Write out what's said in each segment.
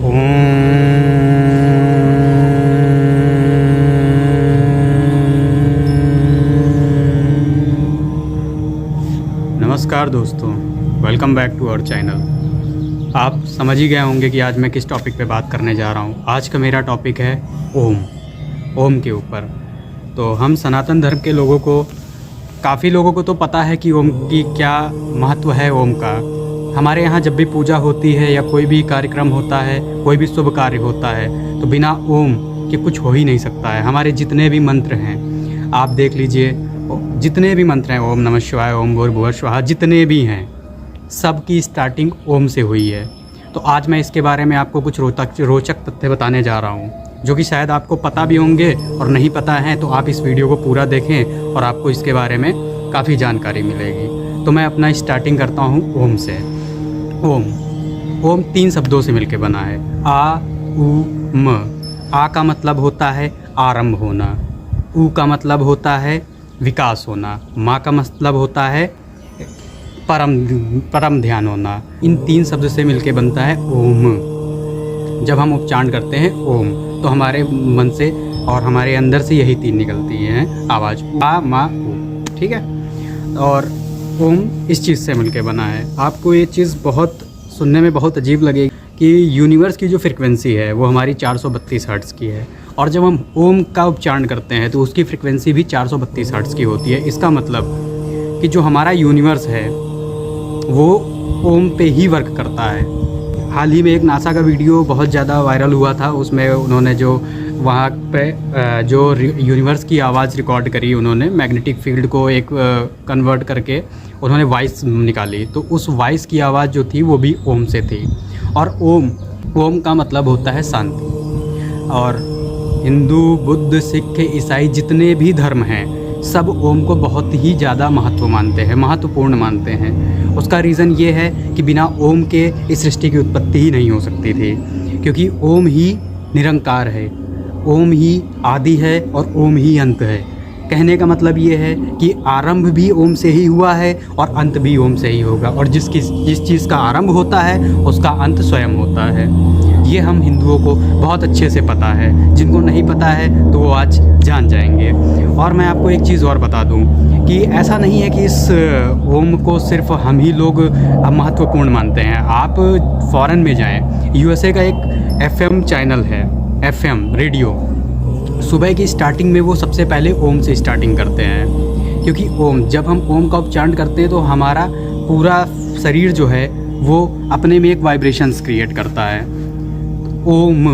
नमस्कार दोस्तों, welcome back to our channel. आप समझ ही गए होंगे कि आज मैं किस टॉपिक पे बात करने जा रहा हूँ। आज का मेरा टॉपिक है ओम के ऊपर। तो हम सनातन धर्म के लोगों को, काफ़ी लोगों को तो पता है कि ओम की क्या महत्व है। ओम का हमारे यहाँ जब भी पूजा होती है या कोई भी कार्यक्रम होता है, कोई भी शुभ कार्य होता है, तो बिना ओम के कुछ हो ही नहीं सकता है। हमारे जितने भी मंत्र हैं, आप देख लीजिए, जितने भी मंत्र हैं, ओम नमः शिवाय, ओम भूर्भुवः स्वः, जितने भी हैं, सब की स्टार्टिंग ओम से हुई है। तो आज मैं इसके बारे में आपको कुछ रोचक तथ्य बताने जा रहा हूँ, जो कि शायद आपको पता भी होंगे और नहीं पता है तो आप इस वीडियो को पूरा देखें और आपको इसके बारे में काफ़ी जानकारी मिलेगी। तो मैं अपना स्टार्टिंग करता हूँ ओम से। ओम 3 शब्दों से मिलकर बना है, आ उ म। आ का मतलब होता है आरंभ होना, उ का मतलब होता है विकास होना, माँ का मतलब होता है परम ध्यान होना। इन 3 शब्द से मिलके बनता है ओम। जब हम उच्चारण करते हैं ओम, तो हमारे मन से और हमारे अंदर से यही 3 निकलती हैं आवाज़, आ मा ओ। ठीक है। और ओम इस चीज़ से मिलके बना है। आपको ये चीज़ बहुत सुनने में बहुत अजीब लगेगी कि यूनिवर्स की जो फ्रिक्वेंसी है वो हमारी 432 हर्ट्ज़ की है, और जब हम ओम का उच्चारण करते हैं तो उसकी फ्रिक्वेंसी भी 432 हर्ट्ज़ की होती है। इसका मतलब कि जो हमारा यूनिवर्स है वो ओम पे ही वर्क करता है। हाल ही में एक नासा का वीडियो बहुत ज़्यादा वायरल हुआ था। उसमें उन्होंने जो वहाँ पे जो यूनिवर्स की आवाज़ रिकॉर्ड करी, उन्होंने मैग्नेटिक फील्ड को एक कन्वर्ट करके उन्होंने वॉइस निकाली। तो उस वॉइस की आवाज़ जो थी वो भी ओम से थी। और ओम का मतलब होता है शांति। और हिंदू, बुद्ध, सिख, ईसाई जितने भी धर्म हैं, सब ओम को बहुत ही ज़्यादा महत्वपूर्ण मानते हैं। उसका रीज़न ये है कि बिना ओम के इस सृष्टि की उत्पत्ति ही नहीं हो सकती थी, क्योंकि ओम ही निरंकार है, ओम ही आदि है और ओम ही अंत है। कहने का मतलब ये है कि आरंभ भी ओम से ही हुआ है और अंत भी ओम से ही होगा, और जिस चीज़ का आरंभ होता है उसका अंत स्वयं होता है। ये हम हिंदुओं को बहुत अच्छे से पता है। जिनको नहीं पता है तो वो आज जान जाएंगे। और मैं आपको एक चीज़ और बता दूं कि ऐसा नहीं है कि इस ओम को सिर्फ हम ही लोग महत्वपूर्ण मानते हैं। आप फॉरेन में जाएं, यूएसए का एक एफएम चैनल है, एफएम रेडियो, सुबह की स्टार्टिंग में वो सबसे पहले ओम से स्टार्टिंग करते हैं। क्योंकि जब हम ओम का उच्चारण करते हैं तो हमारा पूरा शरीर जो है वो अपने में एक वाइब्रेशंस क्रिएट करता है। ओम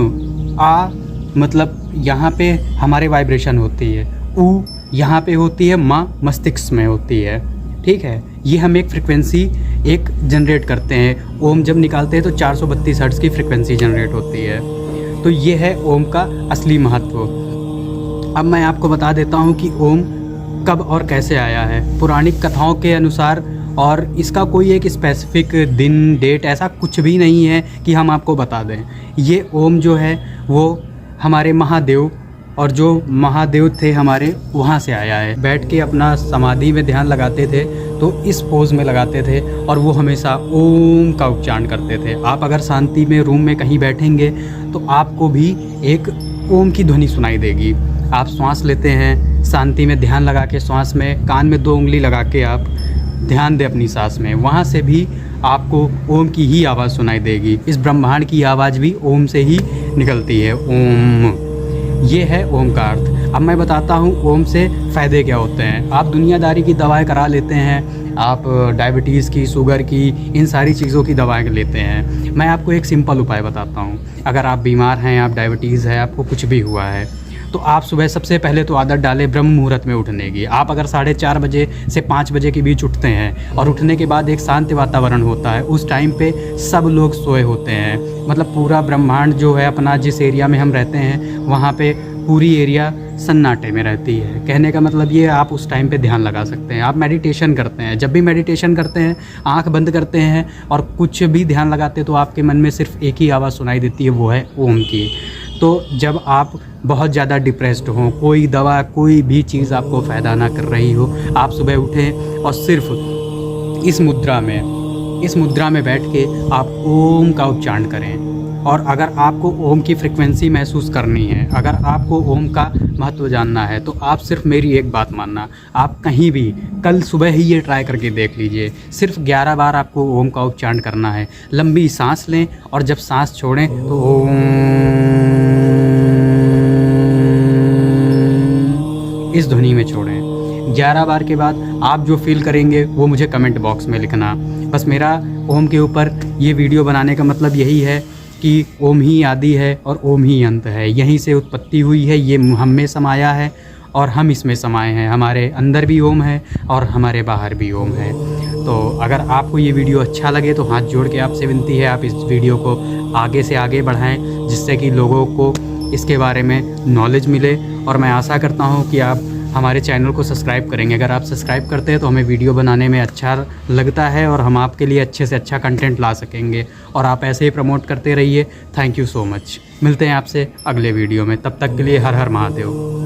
आ मतलब यहाँ पे हमारे वाइब्रेशन होती है, उ यहाँ पे होती है, माँ मस्तिष्क में होती है। ठीक है। ये हम एक फ्रिक्वेंसी जनरेट करते हैं। ओम जब निकालते हैं तो 432 हर्ट्ज़ की फ्रिक्वेंसी जनरेट होती है। तो ये है ओम का असली महत्व। अब मैं आपको बता देता हूँ कि ओम कब और कैसे आया है। पौराणिक कथाओं के अनुसार, और इसका कोई एक स्पेसिफिक दिन डेट ऐसा कुछ भी नहीं है कि हम आपको बता दें। ये ओम जो है वो हमारे महादेव, और जो महादेव थे हमारे, वहाँ से आया है। बैठ के अपना समाधि में ध्यान लगाते थे तो इस पोज में लगाते थे, और वो हमेशा ओम का उच्चारण करते थे। आप अगर शांति में रूम में कहीं बैठेंगे तो आपको भी एक ओम की ध्वनि सुनाई देगी। आप श्वास लेते हैं, शांति में ध्यान लगा के श्वास में कान में 2 उंगली लगा के आप ध्यान दें अपनी सांस में, वहाँ से भी आपको ओम की ही आवाज़ सुनाई देगी। इस ब्रह्मांड की आवाज़ भी ओम से ही निकलती है। ओम, ये है ओम का अर्थ। अब मैं बताता हूँ ओम से फ़ायदे क्या होते हैं। आप दुनियादारी की दवाएं करा लेते हैं, आप डायबिटीज़ की, शुगर की, इन सारी चीज़ों की दवाएं लेते हैं। मैं आपको एक सिंपल उपाय बताता हूँ। अगर आप बीमार हैं, आप डायबिटीज़ है, आपको कुछ भी हुआ है, तो आप सुबह सबसे पहले तो आदत डालें ब्रह्म मुहूर्त में उठने की। आप अगर 4:30 बजे से 5 बजे के बीच उठते हैं, और उठने के बाद एक शांत वातावरण होता है, उस टाइम पे सब लोग सोए होते हैं। मतलब पूरा ब्रह्मांड जो है, अपना जिस एरिया में हम रहते हैं वहाँ पे पूरी एरिया सन्नाटे में रहती है। कहने का मतलब ये, आप उस टाइम पे ध्यान लगा सकते हैं। आप मेडिटेशन करते हैं, जब भी मेडिटेशन करते हैं, आंख बंद करते हैं और कुछ भी ध्यान लगाते हैं तो आपके मन में सिर्फ एक ही आवाज़ सुनाई देती है, वो है ओम की। तो जब आप बहुत ज़्यादा डिप्रेस्ड हो, कोई दवा, कोई भी चीज़ आपको फ़ायदा ना कर रही हो, आप सुबह उठें और सिर्फ इस मुद्रा में बैठ के आप ओम का उच्चारण करें। और अगर आपको ओम की फ्रिक्वेंसी महसूस करनी है, अगर आपको ओम का महत्व जानना है, तो आप सिर्फ मेरी एक बात मानना, आप कहीं भी कल सुबह ही ये ट्राई करके देख लीजिए। सिर्फ 11 बार आपको ओम का उच्चारण करना है। लंबी सांस लें और जब सांस छोड़ें तो ओम इस ध्वनि में छोड़ें। 11 बार के बाद आप जो फील करेंगे वो मुझे कमेंट बॉक्स में लिखना। बस मेरा ओम के ऊपर ये वीडियो बनाने का मतलब यही है कि ओम ही आदि है और ओम ही अंत है। यहीं से उत्पत्ति हुई है, ये हम में समाया है और हम इसमें समाये हैं। हमारे अंदर भी ओम है और हमारे बाहर भी ओम है। तो अगर आपको ये वीडियो अच्छा लगे तो हाथ जोड़ के आपसे विनती है, आप इस वीडियो को आगे से आगे बढ़ाएं, जिससे कि लोगों को इसके बारे में नॉलेज मिले। और मैं आशा करता हूँ कि आप हमारे चैनल को सब्सक्राइब करेंगे। अगर आप सब्सक्राइब करते हैं तो हमें वीडियो बनाने में अच्छा लगता है और हम आपके लिए अच्छे से अच्छा कंटेंट ला सकेंगे। और आप ऐसे ही प्रमोट करते रहिए। Thank you so much. मिलते हैं आपसे अगले वीडियो में, तब तक के लिए हर हर महादेव।